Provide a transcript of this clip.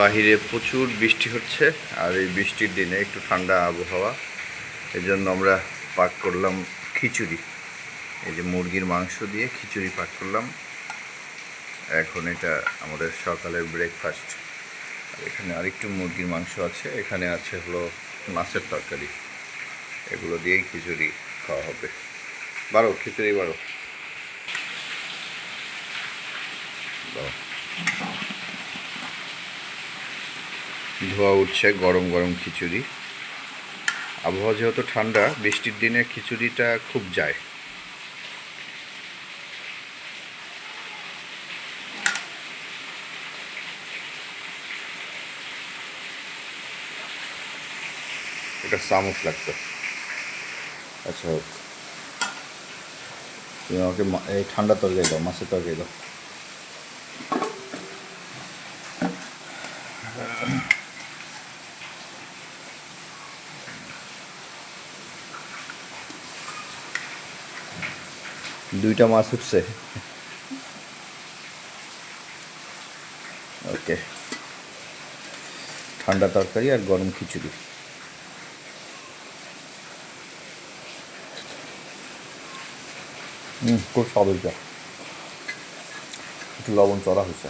বাহিরে প্রচুর বৃষ্টি হচ্ছে, আর এই বৃষ্টির দিনে একটু ঠান্ডা আবহাওয়া, এই জন্য আমরা পাক করলাম খিচুড়ি। এই যে মুরগির মাংস দিয়ে খিচুড়ি পাক করলাম। এখন এটা আমাদের সকালের ব্রেকফাস্ট। এখানে আরেকটু মুরগির মাংস আছে, এখানে আছে হলো মাছের তরকারি। এগুলো দিয়েই খিচুড়ি খাওয়া হবে। বারো খিচুড়ি বারো। ধোয়া উঠছে গরম গরম খিচুড়ি। আবহাওয়া যেহেতু ঠান্ডা, বৃষ্টির দিনে খিচুড়িটা খুব যায়। এটা চামচ লাগতো। আচ্ছা, তুমি আমাকে এই ঠান্ডা তরকারি দাও, মাছের তরকারি দাও। দুইটা মাছ উঠছে। ওকে, ঠান্ডা তরকারি আর গরম খিচুড়ি। খুব স্বাদ হয়েছে, একটু লবণ চড়া হয়েছে।